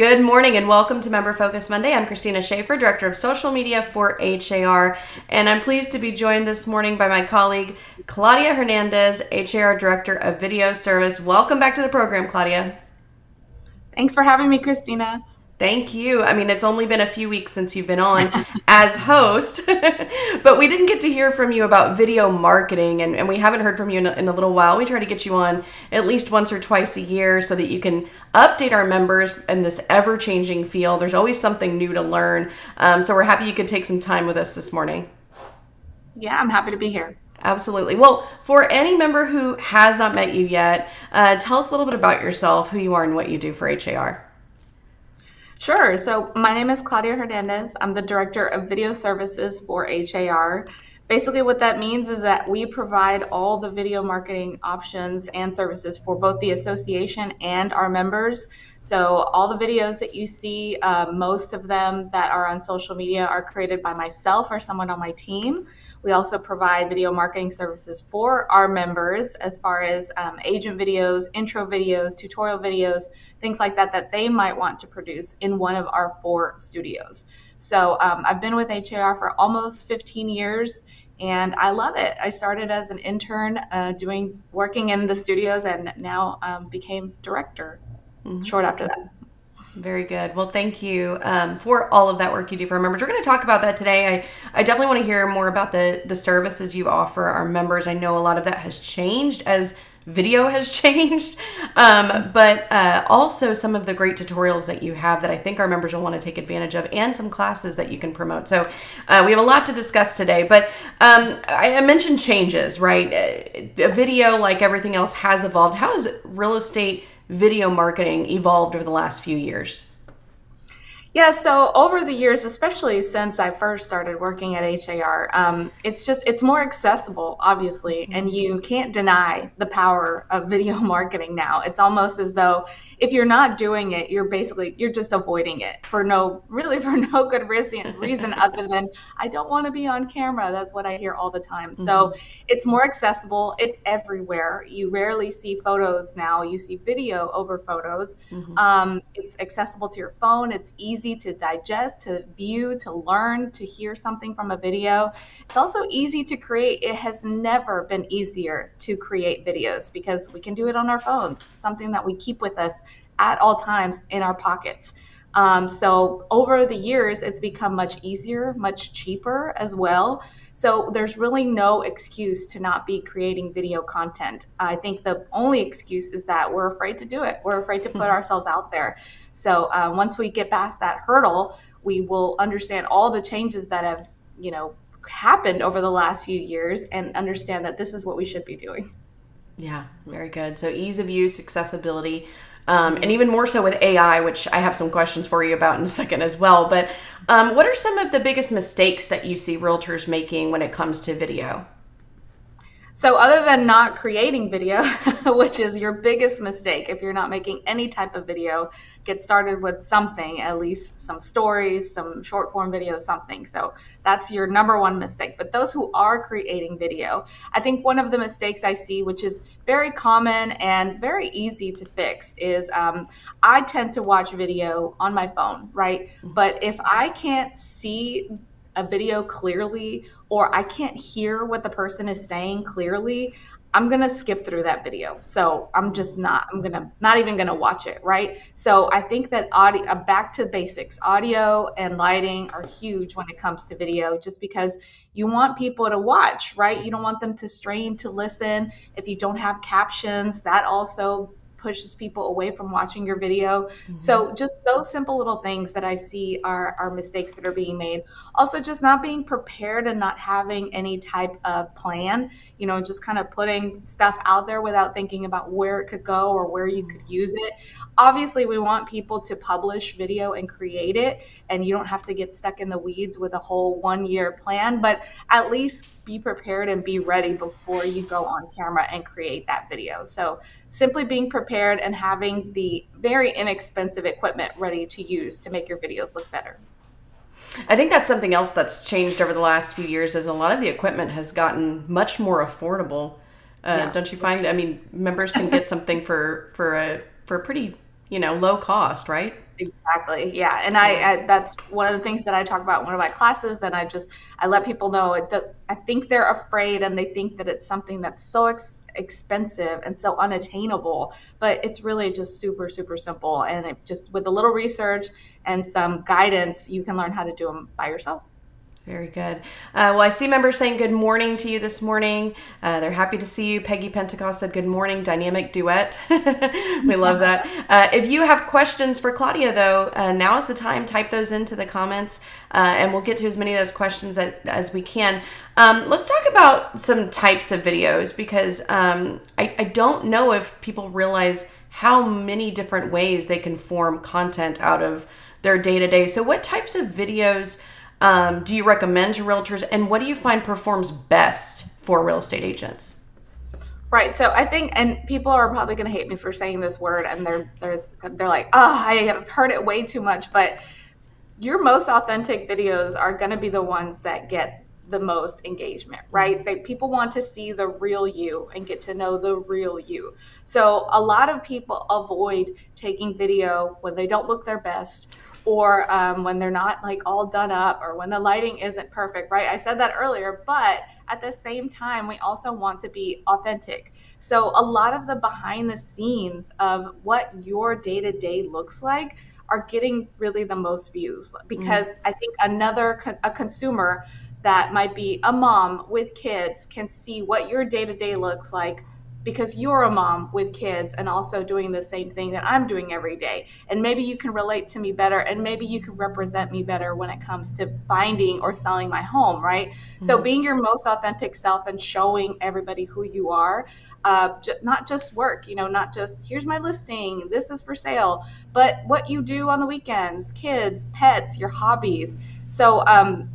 Good morning and welcome to Member Focus Monday. I'm Christina Schaefer, Director of Social Media for HAR, and I'm pleased to be joined this morning by my colleague, Claudia Hernandez, HAR Director of Video Service. Welcome back to the program, Claudia. Thanks for having me, Christina. Thank you. I mean, it's only been a few weeks since you've been on as host, but we didn't get to hear from you about video marketing, and we haven't heard from you in a little while. We try to get you on at least once or twice a year so that you can update our members in this ever-changing field. There's always something new to learn, so we're happy you could take some time with us this morning. Yeah, I'm happy to be here. Absolutely. Well, for any member who has not met you yet, tell us a little bit about yourself, who you are, and what you do for HAR. Sure. So my name is Claudia Hernandez. I'm the Director of Video Services for HAR. Basically, what that means is that we provide all the video marketing options and services for both the association and our members. So all the videos that you see, most of them that are on social media are created by myself or someone on my team. We also provide video marketing services for our members as far as agent videos, intro videos, tutorial videos, things like that that they might want to produce in one of our 4 studios. So I've been with HAR for almost 15 years. And I love it. I started as an intern working in the studios and now became director short after that. Very good. Well, thank you for all of that work you do for our members. We're going to talk about that today. I definitely want to hear more about the services you offer our members. I know a lot of that has changed as video has changed, but also some of the great tutorials that you have that I think our members will want to take advantage of, and some classes that you can promote. So we have a lot to discuss today, but I mentioned changes, right? A video, like everything else, has evolved. How has real estate video marketing evolved over the last few years? Yeah, so over the years, especially since I first started working at HAR, it's more accessible, obviously, and you can't deny the power of video marketing now. It's almost as though if you're not doing it, you're just avoiding it for no good reason other than I don't want to be on camera. That's what I hear all the time. So it's more accessible. It's everywhere. You rarely see photos now. You see video over photos. It's accessible to your phone. It's easy to digest, to view, to learn, to hear something from a video. It's also easy to create. It has never been easier to create videos because we can do it on our phones, something that we keep with us at all times in our pockets. So over the years, it's become much easier, much cheaper as well. So there's really no excuse to not be creating video content. I think the only excuse is that we're afraid to do it. We're afraid to put ourselves out there. So once we get past that hurdle, we will understand all the changes that have, happened over the last few years and understand that this is what we should be doing. Yeah, very good. So ease of use, accessibility, and even more so with AI, which I have some questions for you about in a second as well. But what are some of the biggest mistakes that you see realtors making when it comes to video? So other than not creating video, which is your biggest mistake, if you're not making any type of video, get started with something, at least some stories, some short form video, something. So that's your number one mistake. But those who are creating video, I think one of the mistakes I see, which is very common and very easy to fix, is I tend to watch video on my phone, right? But if I can't see a video clearly, or I can't hear what the person is saying clearly, I'm going to skip through that video. So I'm not even going to watch it. Right. So I think that back to basics, audio and lighting are huge when it comes to video, just because you want people to watch, right? You don't want them to strain to listen. If you don't have captions, that also pushes people away from watching your video. So just those simple little things that I see are mistakes that are being made. Also, just not being prepared and not having any type of plan, just kind of putting stuff out there without thinking about where it could go or where you could use it. Obviously, we want people to publish video and create it, and you don't have to get stuck in the weeds with a whole 1-year plan, but at least be prepared and be ready before you go on camera and create that video. So simply being prepared and having the very inexpensive equipment ready to use to make your videos look better. I think that's something else that's changed over the last few years, is a lot of the equipment has gotten much more affordable. Don't you find? I mean, members can get something for a pretty, low cost, right? Exactly. Yeah. And Yeah. that's one of the things that I talk about in one of my classes. And I let people know I think they're afraid and they think that it's something that's so expensive and so unattainable, but it's really just super, super simple. And it just with a little research and some guidance, you can learn how to do them by yourself. Very good. Well, I see members saying good morning to you this morning. They're happy to see you. Peggy Pentecost said good morning, dynamic duet. We love that. If you have questions for Claudia, though, now is the time. Type those into the comments, and we'll get to as many of those questions as we can. Let's talk about some types of videos because I don't know if people realize how many different ways they can form content out of their day-to-day. So what types of videos do you recommend to realtors, and what do you find performs best for real estate agents? Right. So I think, and people are probably going to hate me for saying this word, and they're like, oh, I have heard it way too much. But your most authentic videos are going to be the ones that get the most engagement, right? People want to see the real you and get to know the real you. So a lot of people avoid taking video when they don't look their best, or when they're not like all done up, or when the lighting isn't perfect, right? I said that earlier, but at the same time, we also want to be authentic. So a lot of the behind the scenes of what your day to day looks like are getting really the most views, because I think a consumer that might be a mom with kids can see what your day to day looks like, because you're a mom with kids and also doing the same thing that I'm doing every day. And maybe you can relate to me better, and maybe you can represent me better when it comes to finding or selling my home, right? So being your most authentic self and showing everybody who you are, not just work, not just here's my listing, this is for sale, but what you do on the weekends, kids, pets, your hobbies. So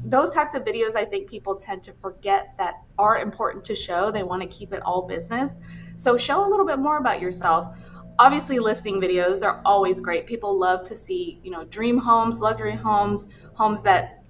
those types of videos, I think people tend to forget that are important to show. They want to keep it all business. So show a little bit more about yourself. Obviously, listing videos are always great. People love to see, dream homes, luxury homes, homes that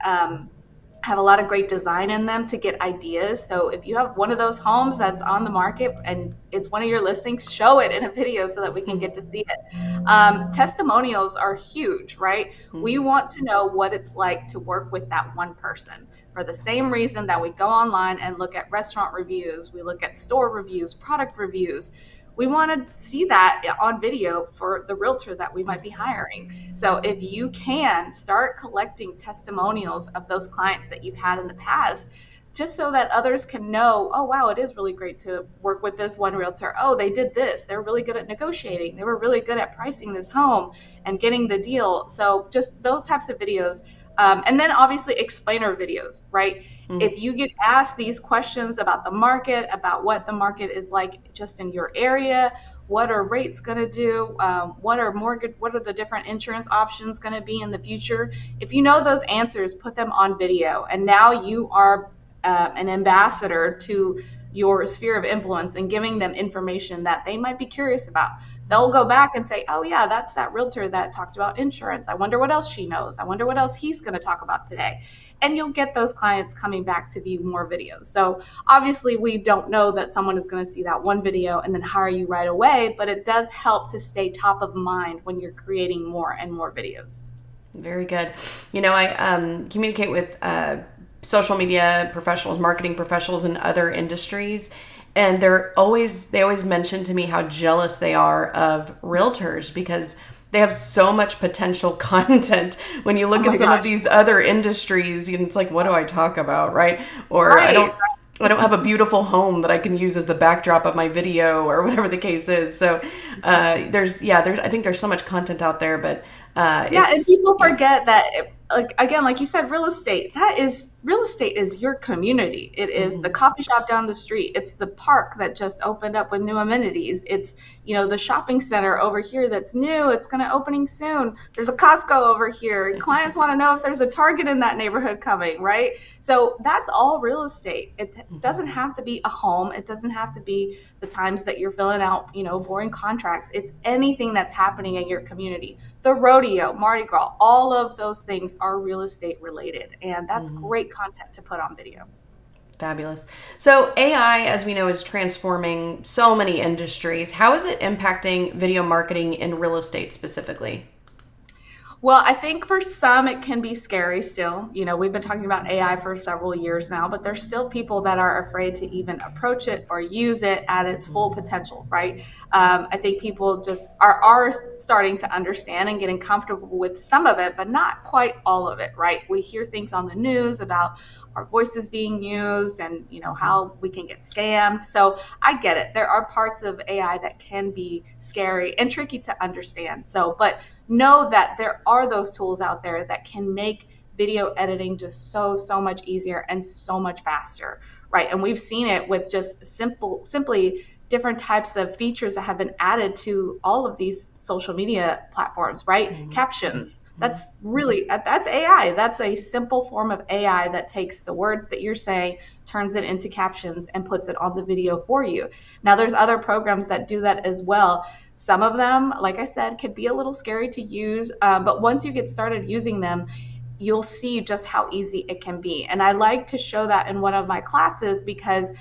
have a lot of great design in them to get ideas. So if you have one of those homes that's on the market and it's one of your listings, show it in a video so that we can get to see it. Testimonials are huge, right? We want to know what it's like to work with that one person, for the same reason that we go online and look at restaurant reviews, we look at store reviews, product reviews. We want to see that on video for the realtor that we might be hiring. So if you can start collecting testimonials of those clients that you've had in the past, just so that others can know, oh, wow, it is really great to work with this one realtor. Oh, they did this. They're really good at negotiating. They were really good at pricing this home and getting the deal. So just those types of videos. And then obviously explainer videos, right? If you get asked these questions about the market, about what the market is like just in your area, what are rates going to do? What are the different insurance options going to be in the future? If you know those answers, put them on video. And now you are an ambassador to your sphere of influence and giving them information that they might be curious about. They'll go back and say, oh, yeah, that's that realtor that talked about insurance. I wonder what else she knows. I wonder what else he's going to talk about today. And you'll get those clients coming back to view more videos. So obviously, we don't know that someone is going to see that one video and then hire you right away, but it does help to stay top of mind when you're creating more and more videos. Very good. I communicate with social media professionals, marketing professionals in other industries, and they always mention to me how jealous they are of realtors because they have so much potential content. When you look at some of these other industries, it's like, what do I talk about, right? Or Right. I don't have a beautiful home that I can use as the backdrop of my video or whatever the case is. So I think there's so much content out there, but And people forget that, like you said, real estate is your community. It is the coffee shop down the street. It's the park that just opened up with new amenities. It's, the shopping center over here that's new. It's going to opening soon. There's a Costco over here. Clients want to know if there's a Target in that neighborhood coming, right? So that's all real estate. It doesn't have to be a home. It doesn't have to be the times that you're filling out, boring contracts. It's anything that's happening in your community. The rodeo, Mardi Gras, all of those things are real estate related. And that's great content to put on video. Fabulous. So AI, as we know, is transforming so many industries. How is it impacting video marketing in real estate specifically? Well, I think for some it can be scary still. You know, we've been talking about AI for several years now, but there's still people that are afraid to even approach it or use it at its full potential, right? I think people just are starting to understand and getting comfortable with some of it, but not quite all of it, right? We hear things on the news about our voices being used and, you know, how we can get scammed. So I get it. There are parts of AI that can be scary and tricky to understand. So, but know that there are those tools out there that can make video editing just so much easier and so much faster, right? And we've seen it with just simply different types of features that have been added to all of these social media platforms, right? Captions, that's really, that's AI. That's a simple form of AI that takes the words that you're saying, turns it into captions, and puts it on the video for you. Now there's other programs that do that as well. Some of them, like I said, could be a little scary to use, but once you get started using them, you'll see just how easy it can be. And I like to show that in one of my classes, because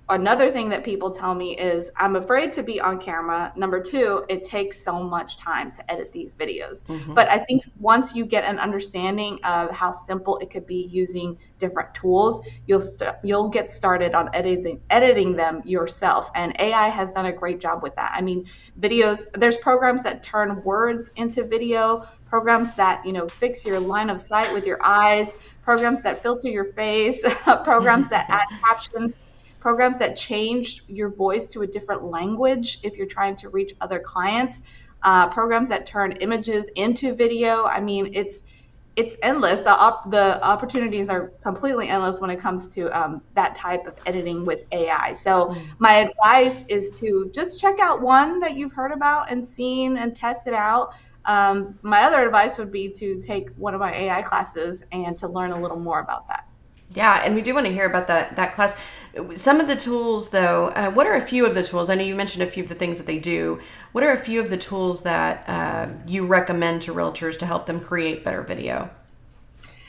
another thing that people tell me is, I'm afraid to be on camera. Number two, it takes so much time to edit these videos. But I think once you get an understanding of how simple it could be using different tools, you'll get started on editing them yourself. And AI has done a great job with that. I mean, videos, there's programs that turn words into video, programs that, you know, fix your line of sight with your eyes, programs that filter your face, programs that add captions, programs that change your voice to a different language if you're trying to reach other clients, programs that turn images into video. I mean, it's endless. The opportunities are completely endless when it comes to that type of editing with AI. So my advice is to just check out one that you've heard about and seen and test it out. My other advice would be to take one of my AI classes and to learn a little more about that. Yeah, and we do want to hear about that class. Some of the tools, though, what are a few of the tools? I know you mentioned a few of the things that they do. What are a few of the tools that you recommend to realtors to help them create better video?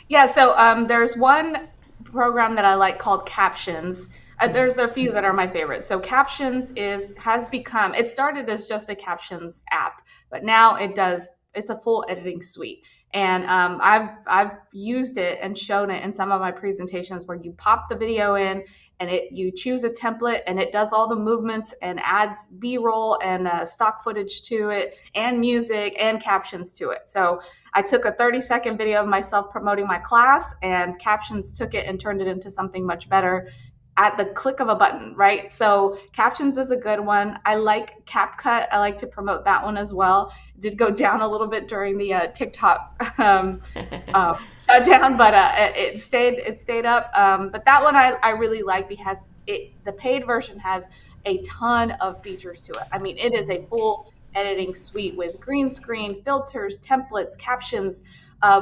Yeah, so there's one program that I like called Captions. There's a few that are my favorite. So Captions has become, it started as just a captions app, but now it's a full editing suite. And I've used it and shown it in some of my presentations, where you pop the video in and you choose a template and it does all the movements and adds B-roll and stock footage to it, and music and captions to it. So I took a 30-second video of myself promoting my class, and Captions took it and turned it into something much better at the click of a button, right? So Captions is a good one. I like CapCut. I like to promote that one as well. It did go down a little bit during the TikTok shutdown, but it stayed up. But that one I really like, because the paid version has a ton of features to it. I mean, it is a full editing suite with green screen, filters, templates, captions,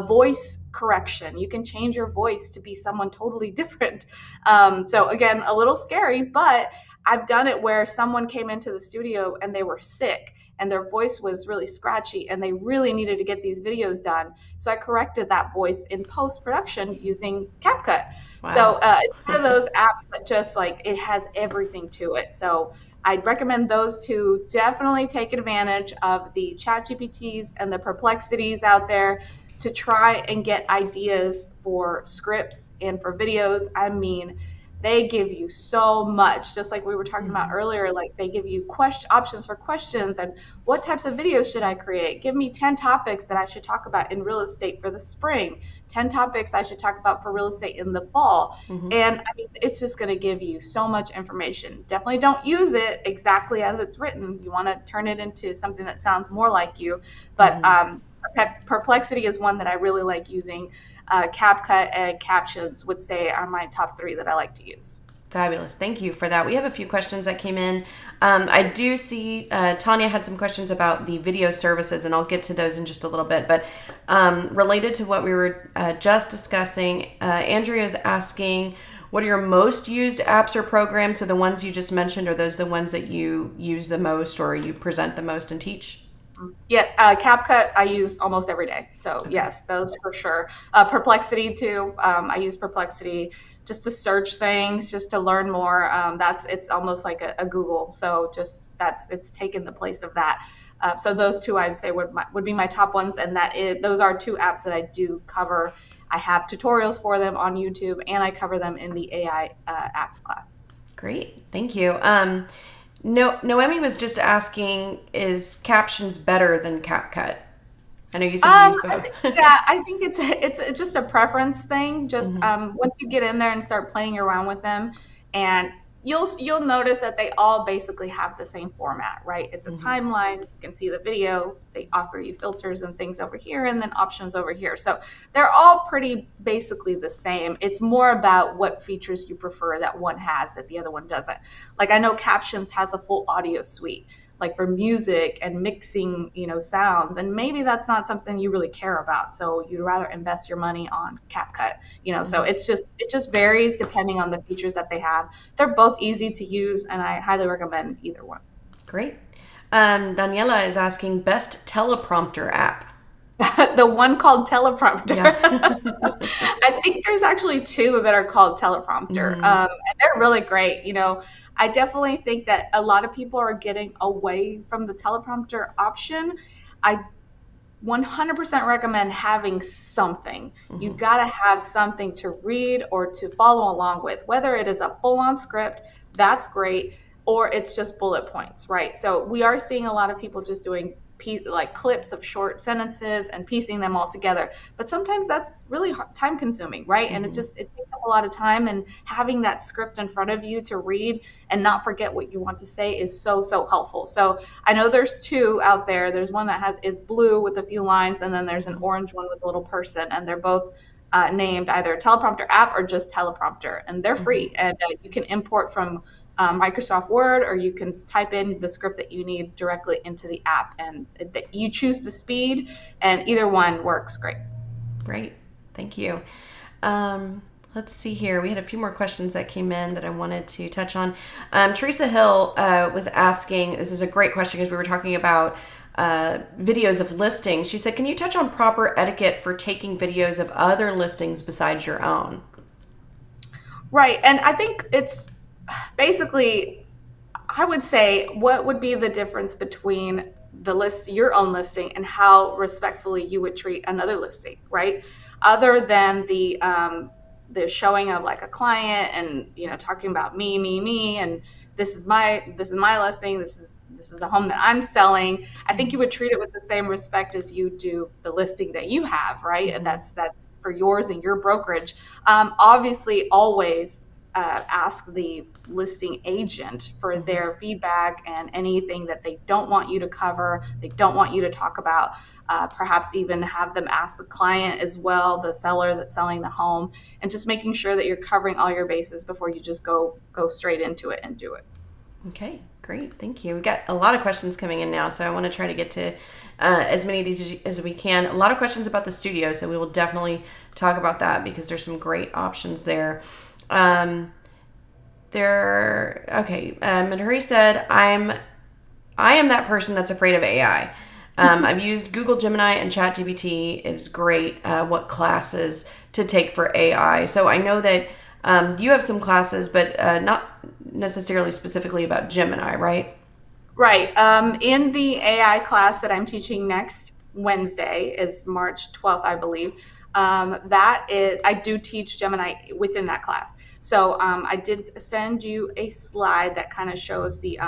voice correction. You can change your voice to be someone totally different. So again, a little scary, but I've done it where someone came into the studio and they were sick and their voice was really scratchy and they really needed to get these videos done. So I corrected that voice in post-production using CapCut. Wow. So it's one of those apps that just like, it has everything to it. So I'd recommend those two. Definitely take advantage of the ChatGPTs and the Perplexities out there to try and get ideas for scripts and for videos. I mean, they give you so much, just like we were talking about earlier. Like, they give you options for questions and what types of videos should I create? Give me 10 topics that I should talk about in real estate for the spring, 10 topics I should talk about for real estate in the fall. And I mean, it's just going to give you so much information. Definitely don't use it exactly as it's written. You want to turn it into something that sounds more like you. But Perplexity is one that I really like using. CapCut and Captions would say are my top three that I like to use. Fabulous. Thank you for that. We have a few questions that came in. I do see Tanya had some questions about the video services, and I'll get to those in just a little bit. But related to what we were just discussing, Andrea is asking, what are your most used apps or programs? So the ones you just mentioned, are those the ones that you use the most or you present the most and teach? Yeah, CapCut I use almost every day. So Okay. yes, those for sure. Perplexity too. I use Perplexity just to search things, just to learn more. It's almost like a Google. So just it's taken the place of that. So those two I'd say would be my top ones, and those are two apps that I do cover. I have tutorials for them on YouTube, and I cover them in the AI apps class. Great. Thank you. No, Noemi was just asking, is captions better than CapCut? I know you said you use both. I think it's just a preference thing. Just Hmm. once you get in there and start playing around with them, and you'll notice that they all basically have the same format, right? It's a Hmm. timeline. You can see the video. They offer you filters and things over here, and then options over here. So they're all pretty basically the same. It's more about what features you prefer that one has that the other one doesn't. Like I know Captions has a full audio suite like for music and mixing, sounds. And maybe that's not something you really care about. So you'd rather invest your money on CapCut, so Hmm. it just varies depending on the features that they have. They're both easy to use and I highly recommend either one. Great. Daniela is asking, best teleprompter app. The one called teleprompter. Yeah. I think there's actually two that are called teleprompter, Hmm. and they're really great. I definitely think that a lot of people are getting away from the teleprompter option. I 100% recommend having something. You Hmm. got to have something to read or to follow along with, whether it is a full on script, that's great, or it's just bullet points, right? So we are seeing a lot of people just doing like clips of short sentences and piecing them all together. But sometimes that's really time consuming, right? And Hmm. it takes up a lot of time. And having that script in front of you to read and not forget what you want to say is so, so helpful. So I know there's two out there. There's one that is blue with a few lines, and then there's an orange one with a little person, and they're both named either teleprompter app or just teleprompter, and they're Hmm. free. And you can import from Microsoft Word, or you can type in the script that you need directly into the app, and you choose the speed, and either one works great. Great. Thank you. Um, let's see here. We had a few more questions that came in that I wanted to touch on. Teresa Hill was asking, this is a great question because we were talking about videos of listings. She said, can you touch on proper etiquette for taking videos of other listings besides your own? Right, and I think it's basically I would say, what would be the difference between your own listing, and how respectfully you would treat another listing, right? Other than the showing of like a client and talking about me, and this is my listing, this is the home that I'm selling. I think you would treat it with the same respect as you do the listing that you have, right? And Mm-hmm. that's for yours and your brokerage. Obviously, always ask the listing agent for Mm-hmm. their feedback and anything that they don't want you to cover, they don't want you to talk about. Perhaps even have them ask the client as well, the seller that's selling the home, and just making sure that you're covering all your bases before you just go straight into it and do it. Okay, great. Thank you. We got a lot of questions coming in now, so I want to try to get to as many of these as we can. A lot of questions about the studio, so we will definitely talk about that because there's some great options there. Um, okay. Madhuri said, I am that person that's afraid of AI. I've used Google Gemini and ChatGPT. It is great. What classes to take for AI? So I know that you have some classes, but not necessarily specifically about Gemini, right? Right. In the AI class that I'm teaching next Wednesday is March 12th, I believe. I do teach Gemini within that class. So I did send you a slide that kind of shows the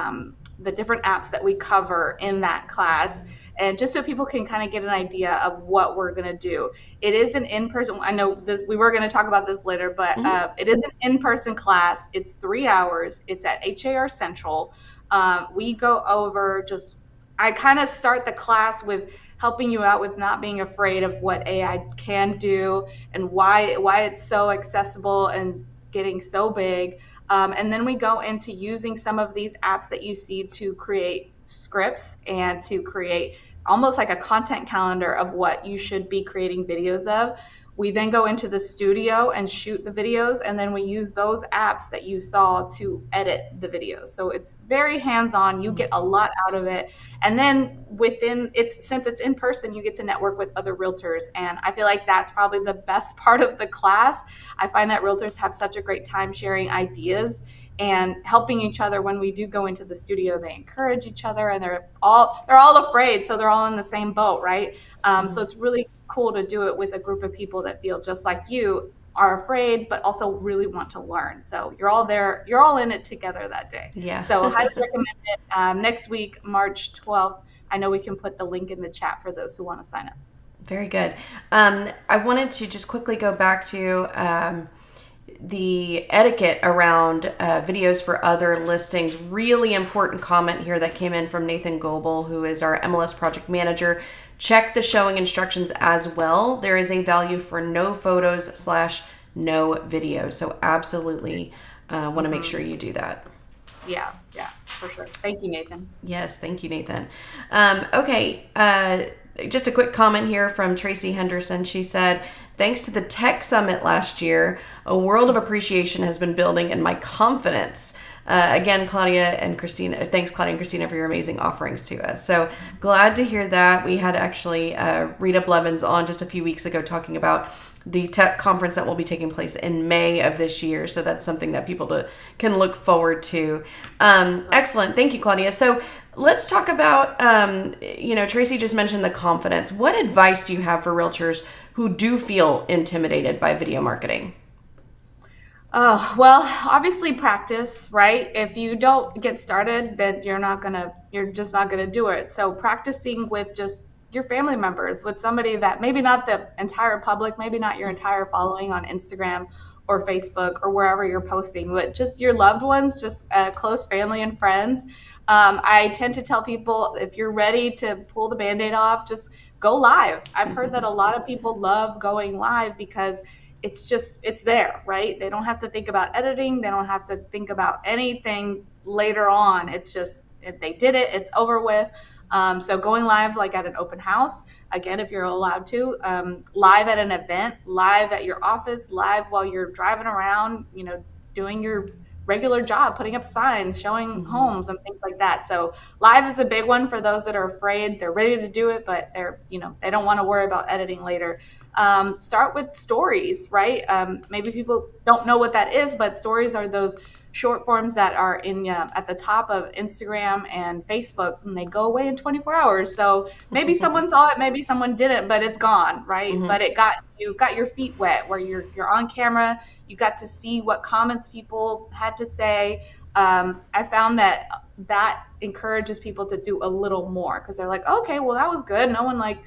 different apps that we cover in that class, and just so people can kind of get an idea of what we're going to do. It is an in-person. I know we were going to talk about this later, but Mm-hmm. it is an in-person class. It's 3 hours. It's at HAR Central. We go over I kind of start the class with helping you out with not being afraid of what AI can do and why it's so accessible and getting so big. And then we go into using some of these apps that you see to create scripts and to create almost like a content calendar of what you should be creating videos of. We then go into the studio and shoot the videos, and then we use those apps that you saw to edit the videos. So it's very hands-on. You get a lot out of it. And then since it's in person, you get to network with other realtors. And I feel like that's probably the best part of the class. I find that realtors have such a great time sharing ideas and helping each other. When we do go into the studio, they encourage each other, and they're all afraid, so they're all in the same boat, right? So it's really cool to do it with a group of people that feel just like you, are afraid but also really want to learn. So you're all there, you're all in it together that day. Yeah. So highly recommend it. Next week, March 12th, I know we can put the link in the chat for those who want to sign up. Very good. I wanted to just quickly go back to the etiquette around videos for other listings. Really important comment here that came in from Nathan Goebel, who is our MLS project manager. Check the showing instructions as well. There is a value for no photos / no video. So absolutely want to make sure you do that. Yeah, for sure. Thank you, Nathan. Yes, thank you, Nathan. Okay, just a quick comment here from Tracy Henderson. She said, thanks to the tech summit last year, a world of appreciation has been building in my confidence. Again, Claudia and Christina, thanks Claudia and Christina for your amazing offerings to us. So glad to hear that. We had actually Rita Blevins on just a few weeks ago talking about the tech conference that will be taking place in May of this year. So that's something that people can look forward to. Excellent. Thank you, Claudia. So let's talk about, Tracy just mentioned the confidence. What advice do you have for realtors who do feel intimidated by video marketing? Oh, well, obviously practice, right? If you don't get started, then you're just not gonna do it. So practicing with just your family members, with somebody that maybe not the entire public, maybe not your entire following on Instagram or Facebook or wherever you're posting, but just your loved ones, just close family and friends. I tend to tell people, if you're ready to pull the Band-Aid off, just go live. I've heard that a lot of people love going live because it's there, right? They don't have to think about editing. They don't have to think about anything later on. It's just, if they did it, it's over with. So going live, like at an open house, again, if you're allowed to, live at an event, live at your office, live while you're driving around, doing your regular job, putting up signs, showing homes and things like that. So live is the big one for those that are afraid. They're ready to do it, but they don't want to worry about editing later. Start with stories, right? Maybe people don't know what that is, but stories are those short forms that are at the top of Instagram and Facebook, and they go away in 24 hours. So maybe someone saw it, maybe someone didn't, but it's gone, right? But you got your feet wet, where you're on camera. You got to see what comments people had to say. I found that encourages people to do a little more, because they're like, okay, well, that was good. No one I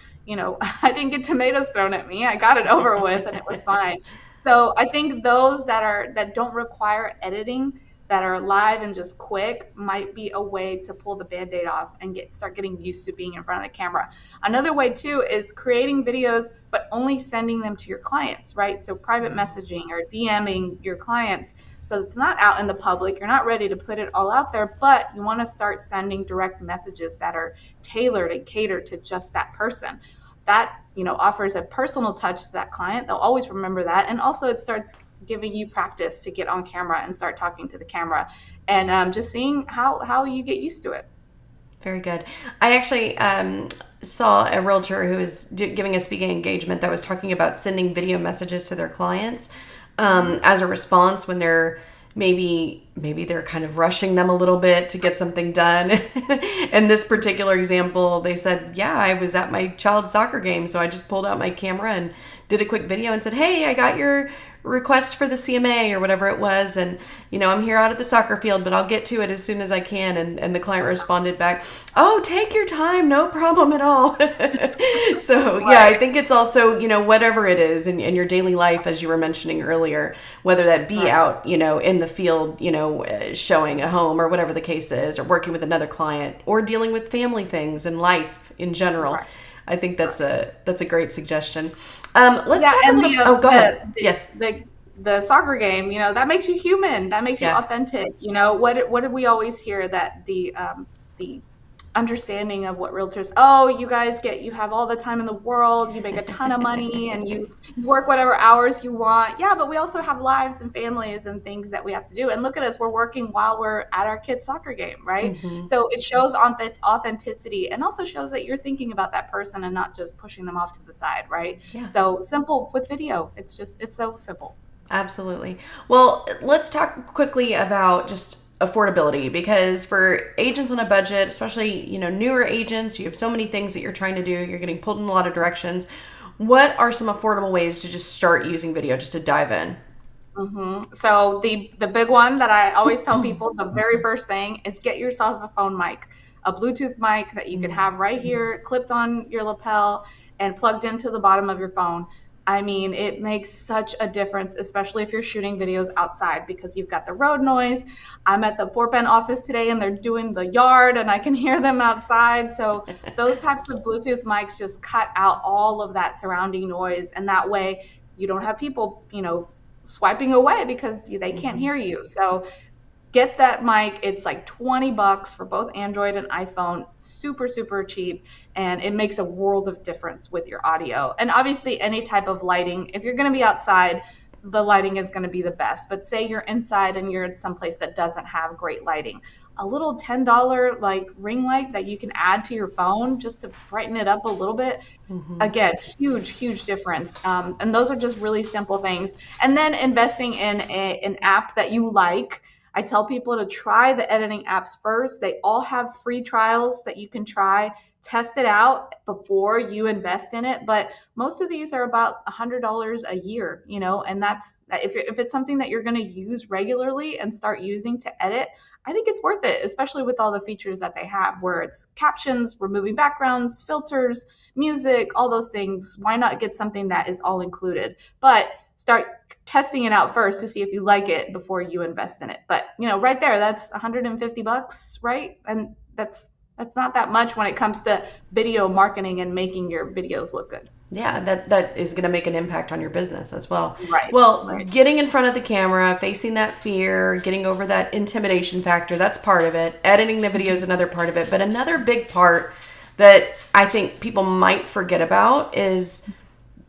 didn't get tomatoes thrown at me. I got it over with and it was fine. So I think those that don't require editing, that are live and just quick, might be a way to pull the Band-Aid off and start getting used to being in front of the camera. Another way too is creating videos, but only sending them to your clients, right? So private messaging or DMing your clients. So it's not out in the public. You're not ready to put it all out there, but you want to start sending direct messages that are tailored and catered to just that person. That offers a personal touch to that client. They'll always remember that. And also it starts giving you practice to get on camera and start talking to the camera, and just seeing how you get used to it. Very good. I actually saw a realtor who was giving a speaking engagement that was talking about sending video messages to their clients as a response when they're maybe they're kind of rushing them a little bit to get something done. In this particular example, they said, yeah, I was at my child's soccer game, so I just pulled out my camera and did a quick video and said, hey, I got your request for the CMA or whatever it was, and I'm here out at the soccer field, but I'll get to it as soon as I can. And the client responded back, oh, take your time, no problem at all. So yeah, I think it's also whatever it is in your daily life, as you were mentioning earlier, whether that be out in the field, showing a home or whatever the case is, or working with another client, or dealing with family things and life in general. Right. I think that's a great suggestion. Let's talk a little. Go ahead. Yes. The soccer game, that makes you human. That makes you authentic. What did we always hear, that the understanding of what realtors, oh, you have all the time in the world, you make a ton of money, and you work whatever hours you want. Yeah, but we also have lives and families and things that we have to do. And look at us, we're working while we're at our kid's soccer game, right? Hmm. So it shows on the authenticity, and also shows that you're thinking about that person and not just pushing them off to the side, right? Yeah. So simple with video. It's so simple. Absolutely. Well, let's talk quickly about just affordability, because for agents on a budget, especially, newer agents, you have so many things that you're trying to do, you're getting pulled in a lot of directions. What are some affordable ways to just start using video, just to dive in? So the big one that I always tell people, the very first thing is get yourself a phone mic, a Bluetooth mic that you could have right here, clipped on your lapel and plugged into the bottom of your phone. I mean, it makes such a difference, especially if you're shooting videos outside, because you've got the road noise. I'm at the Fort Bend office today and they're doing the yard and I can hear them outside. So those types of Bluetooth mics just cut out all of that surrounding noise. And that way you don't have people, swiping away because they can't Hmm. hear you. So get that mic. It's like $20 for both Android and iPhone. Super, super cheap. And it makes a world of difference with your audio. And obviously, any type of lighting, if you're going to be outside, the lighting is going to be the best. But say you're inside and you're at some place that doesn't have great lighting, a little $10 like ring light that you can add to your phone just to brighten it up a little bit. Hmm. Again, huge difference. And those are just really simple things. And then investing in an app that you like. I tell people to try the editing apps first. They all have free trials that you can try, test it out before you invest in it. But most of these are about $100 a year, and that's if it's something that you're going to use regularly and start using to edit, I think it's worth it, especially with all the features that they have, where it's captions, removing backgrounds, filters, music, all those things. Why not get something that is all included? But start testing it out first to see if you like it before you invest in it. But right there, that's $150, right? And that's not that much when it comes to video marketing and making your videos look good. Yeah, that is going to make an impact on your business as well. Right, Well, right. getting in front of the camera, facing that fear, getting over that intimidation factor, that's part of it. Editing the video is another part of it. But another big part that I think people might forget about is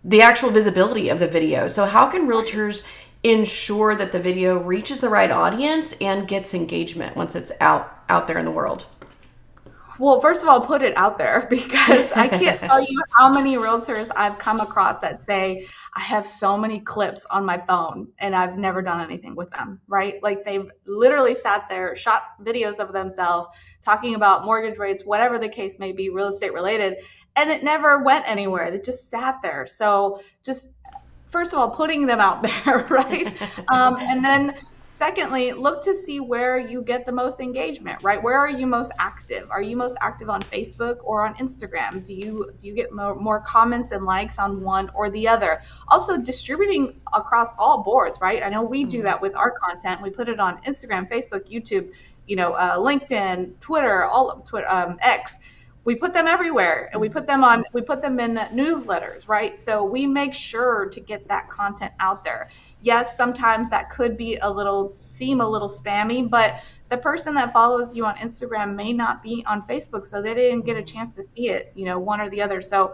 the actual visibility of the video. So how can realtors ensure that the video reaches the right audience and gets engagement once it's out there in the world? Well, first of all, put it out there because I can't tell you how many realtors I've come across that say, I have so many clips on my phone and I've never done anything with them, right? Like they've literally sat there, shot videos of themselves talking about mortgage rates, whatever the case may be, real estate related, and it never went anywhere. It just sat there. So just first of all, putting them out there, right? And then secondly, look to see where you get the most engagement, right? Where are you most active? Are you most active on Facebook or on Instagram? Do you get more comments and likes on one or the other? Also, distributing across all boards, right? I know we do that with our content. We put it on Instagram, Facebook, YouTube, LinkedIn, Twitter, all of Twitter, X. We put them everywhere, and we put them in newsletters, right? So we make sure to get that content out there. Yes, sometimes that could seem a little spammy, but the person that follows you on Instagram may not be on Facebook, so they didn't get a chance to see it, one or the other. So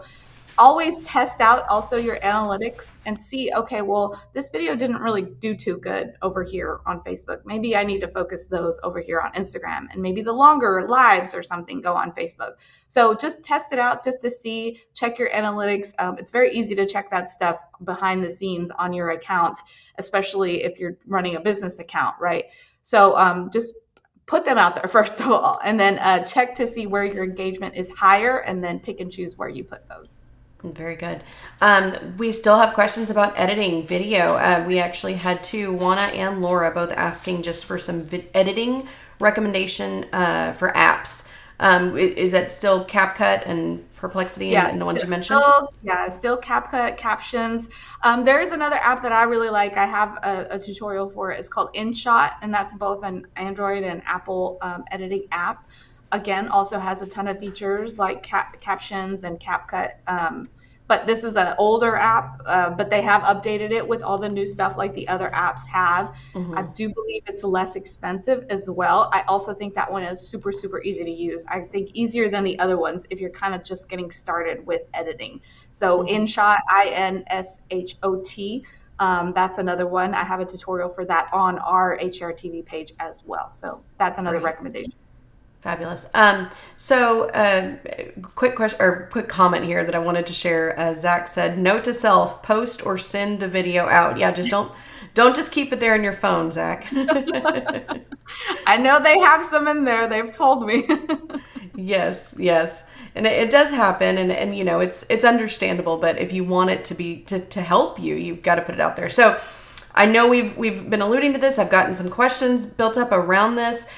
always test out also your analytics and see, okay, well, this video didn't really do too good over here on Facebook. Maybe I need to focus those over here on Instagram, and maybe the longer lives or something go on Facebook. So just test it out just to see, check your analytics. It's very easy to check that stuff behind the scenes on your account, especially if you're running a business account, right? So just put them out there first of all, and then check to see where your engagement is higher, and then pick and choose where you put those. Very good. We still have questions about editing video. We actually had two, Juana and Laura, both asking just for some editing recommendation for apps. Is that still CapCut and Perplexity and the ones you mentioned? Still CapCut, Captions. There is another app that I really like. I have a tutorial for it. It's called InShot, and that's both an Android and Apple editing app. Again, also has a ton of features like captions and CapCut. but this is an older app, but they have updated it with all the new stuff like the other apps have. I Hmm. do believe it's less expensive as well. I also think that one is super, super easy to use. I think easier than the other ones if you're kind of just getting started with editing. So Hmm. InShot, INSHOT, that's another one. I have a tutorial for that on our HRTV page as well. So that's another Great. recommendation. Fabulous. Quick question or quick comment here that I wanted to share. Zach said, "Note to self: post or send a video out." Yeah, just don't just keep it there in your phone, Zach. I know they have some in there. They've told me. Yes, yes, and it does happen, and it's understandable. But if you want it to be to help you, you've got to put it out there. So I know we've been alluding to this. I've gotten some questions built up around this.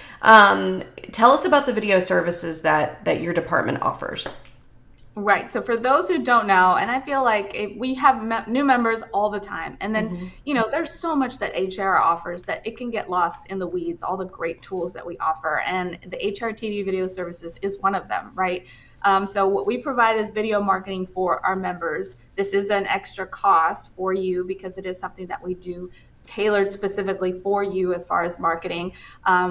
Tell us about the video services that your department offers. Right. So for those who don't know, and I feel like we have new members all the time, and then Hmm. there's so much that HR offers that it can get lost in the weeds. All the great tools that we offer, and the HRTV video services is one of them. Right. So what we provide is video marketing for our members. This is an extra cost for you because it is something that we do tailored specifically for you as far as marketing.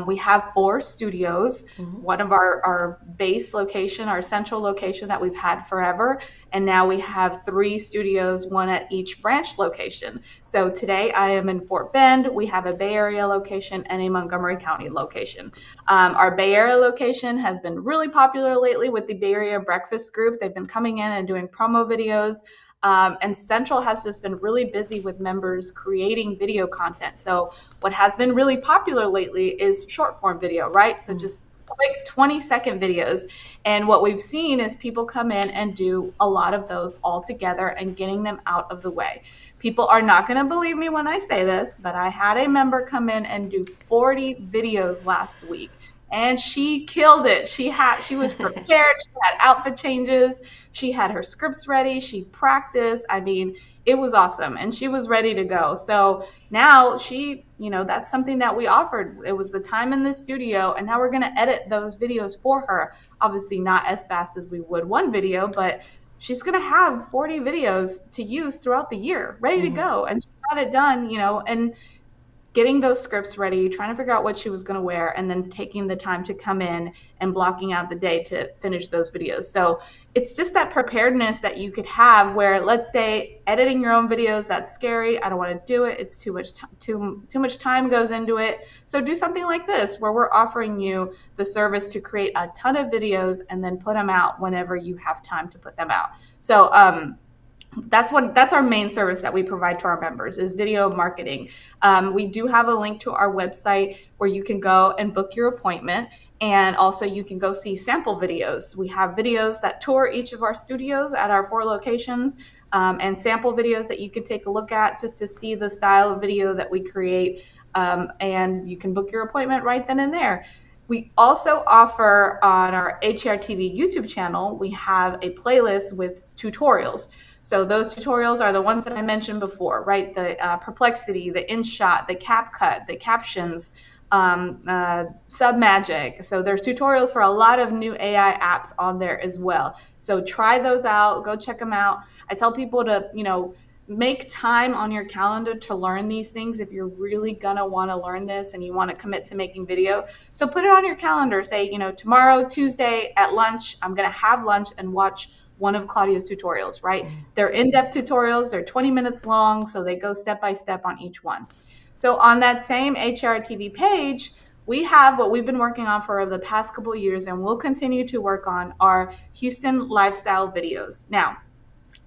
We have 4 studios, Hmm. one of our base location, our central location that we've had forever. And now we have 3 studios, one at each branch location. So today I am in Fort Bend. We have a Bay Area location and a Montgomery County location. Our Bay Area location has been really popular lately with the Bay Area Breakfast Group. They've been coming in and doing promo videos. And Central has just been really busy with members creating video content. So what has been really popular lately is short form video, right? So just quick 20-second videos. And what we've seen is people come in and do a lot of those all together and getting them out of the way. People are not going to believe me when I say this, but I had a member come in and do 40 videos last week. And she killed it. She was prepared. She had outfit changes. She had her scripts ready. She practiced. I mean, it was awesome. And she was ready to go. So now that's something that we offered. It was the time in the studio. And now we're going to edit those videos for her. Obviously, not as fast as we would one video, but she's going to have 40 videos to use throughout the year, ready to Hmm. go. And she got it done, and getting those scripts ready, trying to figure out what she was going to wear, and then taking the time to come in and blocking out the day to finish those videos. So it's just that preparedness that you could have where, let's say, editing your own videos, that's scary. I don't want to do it. It's too much time goes into it. So do something like this where we're offering you the service to create a ton of videos and then put them out whenever you have time to put them out. So that's our main service that we provide to our members is video marketing. We do have a link to our website where you can go and book your appointment, and also you can go see sample videos. We have videos that tour each of our studios at our 4 locations, and sample videos that you can take a look at just to see the style of video that we create, and you can book your appointment right then and there. We also offer on our HRTV YouTube channel, we have a playlist with tutorials. So those tutorials are the ones that I mentioned before, right? The perplexity, the InShot, the CapCut, the captions, Submagic. So there's tutorials for a lot of new AI apps on there as well. So try those out. Go check them out. I tell people to, make time on your calendar to learn these things if you're really gonna want to learn this and you want to commit to making video. So put it on your calendar. Say, tomorrow, Tuesday at lunch, I'm gonna have lunch and watch one of Claudia's tutorials, right? They're in-depth tutorials, they're 20 minutes long, so they go step by step on each one. So on that same HRTV page, we have what we've been working on for the past couple of years and we'll continue to work on our Houston lifestyle videos. Now,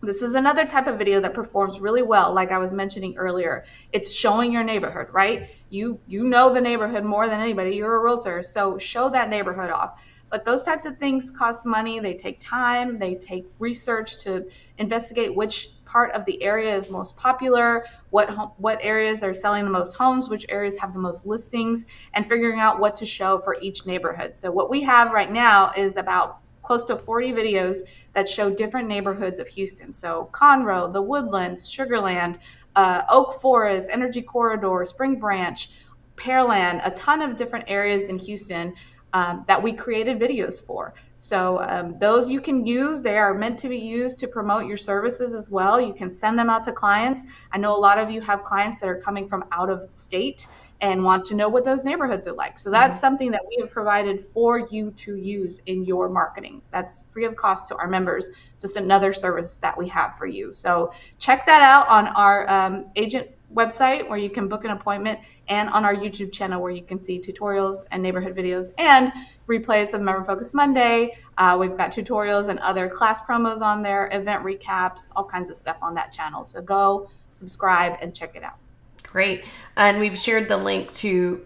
this is another type of video that performs really well, like I was mentioning earlier. It's showing your neighborhood, right? You know the neighborhood more than anybody. You're a realtor, so show that neighborhood off. But those types of things cost money. They take time. They take research to investigate which part of the area is most popular, what areas are selling the most homes, which areas have the most listings, and figuring out what to show for each neighborhood. So what we have right now is about close to 40 videos that show different neighborhoods of Houston. So Conroe, the Woodlands, Sugarland, Oak Forest, Energy Corridor, Spring Branch, Pearland, a ton of different areas in Houston. that we created videos for. So those you can use. They are meant to be used to promote your services as well. You can send them out to clients. I know a lot of you have clients that are coming from out of state and want to know what those neighborhoods are like. So that's something that we have provided for you to use in your marketing. That's free of cost to our members, just another service that we have for you. So check that out on our agent website where you can book an appointment, and on our YouTube channel where you can see tutorials and neighborhood videos and replays of Member Focus Monday. We've got tutorials and other class promos on there, event recaps, all kinds of stuff on that channel. So go subscribe and check it out. Great. And we've shared the link to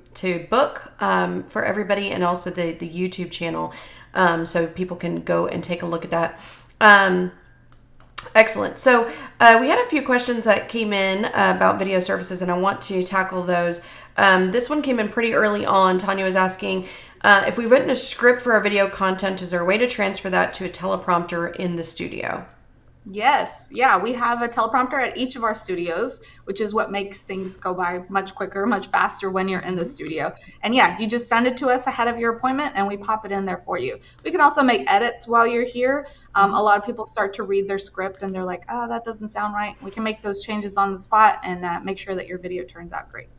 book for everybody, and also the YouTube channel, so people can go and take a look at that. Excellent. So we had a few questions that came in about video services, and I want to tackle those. This one came in pretty early on. Tanya was asking, if we've written a script for our video content, is there a way to transfer that to a teleprompter in the studio? Yes. Yeah, we have a teleprompter at each of our studios, which is what makes things go by much quicker, much faster when you're in the studio. And yeah, you just send it to us ahead of your appointment and we pop it in there for you. We can also make edits while you're here. A lot of people start to read their script and they're like, oh, that doesn't sound right. We can make those changes on the spot and make sure that your video turns out great.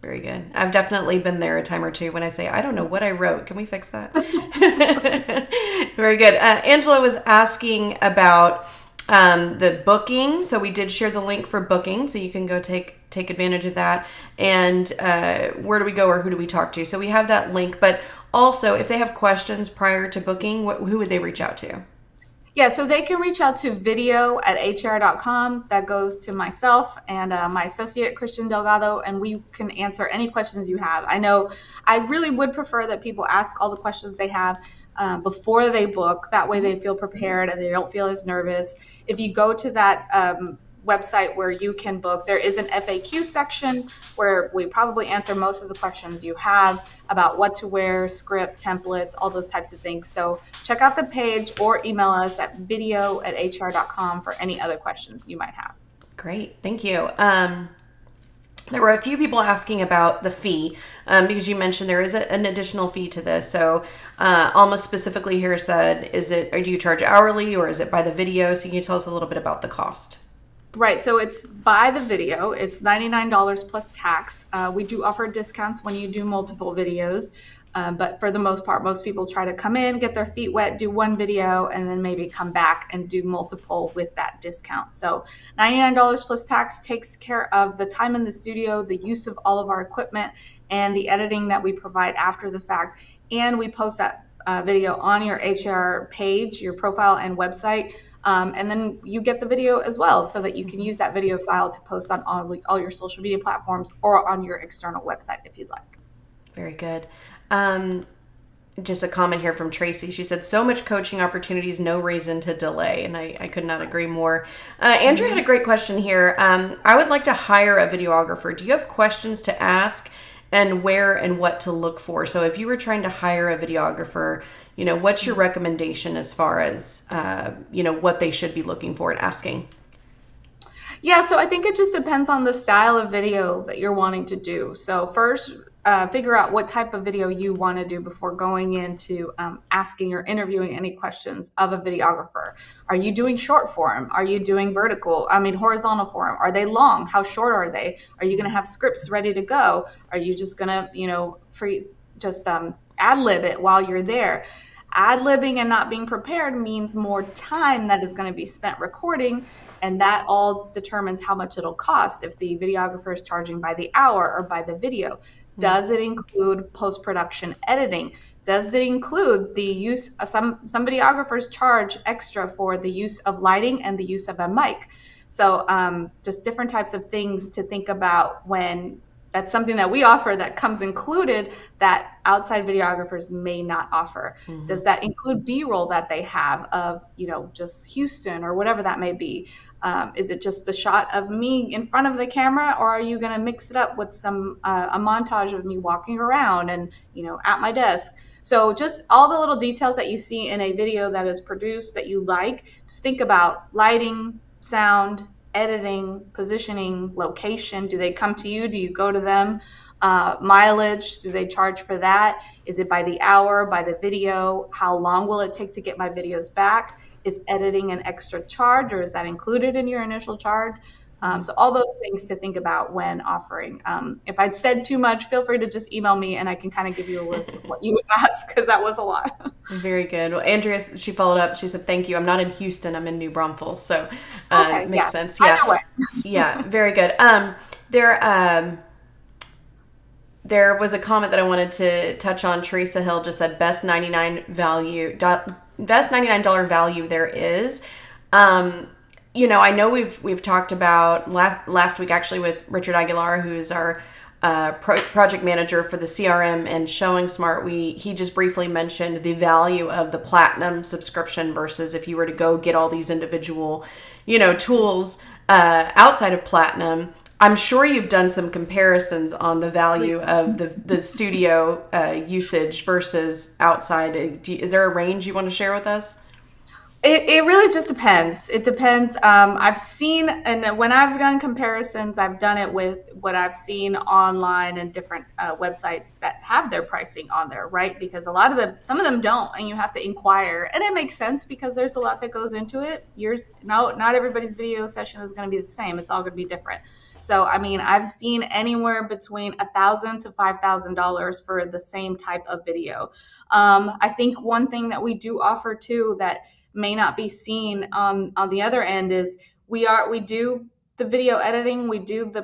Very good. I've definitely been there a time or two when I say, I don't know what I wrote. Can we fix that? Very good. Angela was asking about the booking. So we did share the link for booking, so you can go take advantage of that. And where do we go, or who do we talk to? So we have that link, but also if they have questions prior to booking, who would they reach out to? Yeah, so they can reach out to video@hr.com. That goes to myself and my associate, Christian Delgado, and we can answer any questions you have. I know I really would prefer that people ask all the questions they have before they book. That way they feel prepared and they don't feel as nervous. If you go to that website where you can book, there is an FAQ section where we probably answer most of the questions you have about what to wear, script, templates, all those types of things. So check out the page or email us at video@hr.com for any other questions you might have. Great. Thank you. There were a few people asking about the fee, because you mentioned there is an additional fee to this. So Alma specifically here said, or do you charge hourly, or is it by the video? So can you tell us a little bit about the cost? Right, so it's by the video. It's $99 plus tax. We do offer discounts when you do multiple videos, but for the most part, most people try to come in, get their feet wet, do one video, and then maybe come back and do multiple with that discount. So $99 plus tax takes care of the time in the studio, the use of all of our equipment, and the editing that we provide after the fact. And we post that video on your HR page, your profile and website. And then you get the video as well, so that you can use that video file to post on all your social media platforms or on your external website if you'd like. Very good. Just a comment here from Tracy. She said, so much coaching opportunities, no reason to delay. And I could not agree more. Andrew had a great question here. I would like to hire a videographer. Do you have questions to ask, and where and what to look for? So if you were trying to hire a videographer, what's your recommendation as far as, what they should be looking for and asking? Yeah, so I think it just depends on the style of video that you're wanting to do. So first, figure out what type of video you want to do before going into asking or interviewing any questions of a videographer. Are you doing short form? Are you doing horizontal form? Are they long? How short are they? Are you going to have scripts ready to go? Are you just going to, ad-lib it while you're there? Ad-libbing and not being prepared means more time that is going to be spent recording, and that all determines how much it'll cost if the videographer is charging by the hour or by the video. Does it include post-production editing? Does it include the use of some videographers charge extra for the use of lighting and the use of a mic? So just different types of things to think about when that's something that we offer that comes included that outside videographers may not offer. Mm-hmm. Does that include B-roll that they have of, just Houston or whatever that may be? Is it just the shot of me in front of the camera, or are you going to mix it up with some a montage of me walking around and at my desk? So just all the little details that you see in a video that is produced that you like. Just think about lighting, sound, editing, positioning, location. Do they come to you? Do you go to them? Mileage, do they charge for that? Is it by the hour, by the video? How long will it take to get my videos back? Is editing an extra charge, or is that included in your initial charge? So all those things to think about when offering. If I'd said too much, feel free to just email me and I can kind of give you a list of what you would ask, because that was a lot. Very good. Well, Andrea, she followed up. She said, "Thank you. I'm not in Houston. I'm in New Braunfels." So, Okay, makes yeah. sense. Yeah. Either way. Yeah. Very good. There, there was a comment that I wanted to touch on. Teresa Hill just said, best $99 value there is. I know we've talked about last week actually with Richard Aguilar, who's our project manager for the CRM and Showing Smart. He just briefly mentioned the value of the platinum subscription versus if you were to go get all these individual, tools outside of platinum. I'm sure you've done some comparisons on the value of the studio usage versus outside. Is there a range you want to share with us? It really just depends. It depends. I've seen, and when I've done comparisons, I've done it with what I've seen online and different websites that have their pricing on there, right? Because some of them don't, and you have to inquire. And it makes sense because there's a lot that goes into it. Not everybody's video session is going to be the same. It's all going to be different. So, I've seen anywhere between $1,000 to $5,000 for the same type of video. I think one thing that we do offer too that may not be seen on the other end is we do the video editing, we do the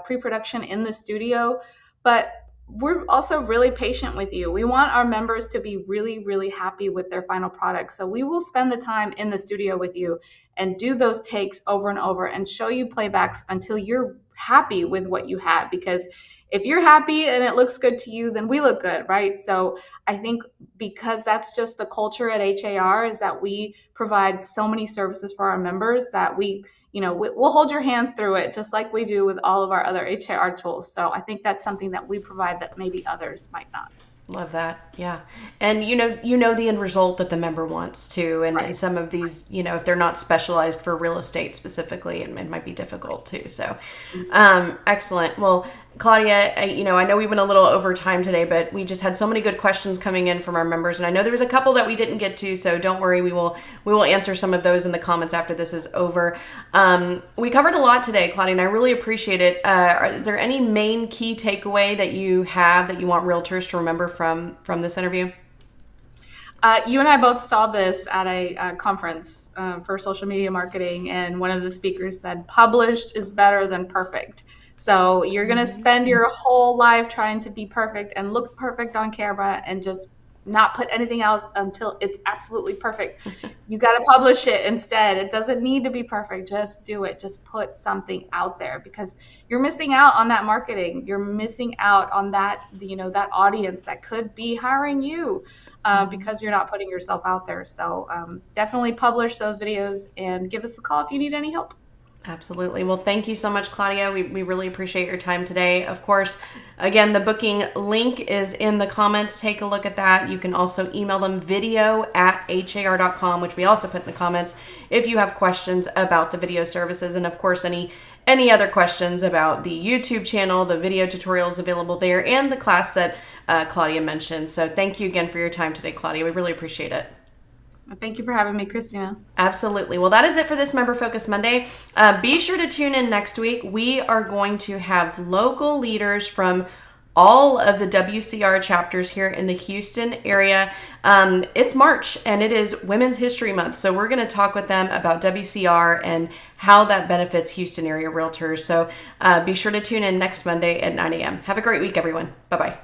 pre-production in the studio, but we're also really patient with you. We want our members to be really, really happy with their final product. So we will spend the time in the studio with you and do those takes over and over and show you playbacks until you're happy with what you have. Because if you're happy and it looks good to you, then we look good, right? So I think because that's just the culture at HAR is that we provide so many services for our members that we'll hold your hand through it just like we do with all of our other HAR tools. So I think that's something that we provide that maybe others might not. Love that. Yeah. And you know the end result that the member wants to. And Right. some of these, if they're not specialized for real estate specifically, it might be difficult too. So, excellent. Well, Claudia, I know we went a little over time today, but we just had so many good questions coming in from our members. And I know there was a couple that we didn't get to, so don't worry. We will answer some of those in the comments after this is over. We covered a lot today, Claudia, and I really appreciate it. Is there any main key takeaway that you have that you want realtors to remember from this interview? You and I both saw this at a conference for social media marketing, and one of the speakers said, published is better than perfect. So you're going to spend your whole life trying to be perfect and look perfect on camera and just not put anything else until it's absolutely perfect. You got to publish it instead. It doesn't need to be perfect. Just do it. Just put something out there because you're missing out on that marketing. You're missing out on that, that audience that could be hiring you because you're not putting yourself out there. So definitely publish those videos and give us a call if you need any help. Absolutely. Well, thank you so much, Claudia. We really appreciate your time today. Of course, again, the booking link is in the comments. Take a look at that. You can also email them video@har.com, which we also put in the comments if you have questions about the video services. And of course, any other questions about the YouTube channel, the video tutorials available there, and the class that Claudia mentioned. So thank you again for your time today, Claudia. We really appreciate it. Thank you for having me, Christina. Absolutely. Well, that is it for this Member Focus Monday. Be sure to tune in next week. We are going to have local leaders from all of the WCR chapters here in the Houston area. It's March and it is Women's History Month. So we're going to talk with them about WCR and how that benefits Houston area realtors. So be sure to tune in next Monday at 9 a.m. Have a great week, everyone. Bye-bye.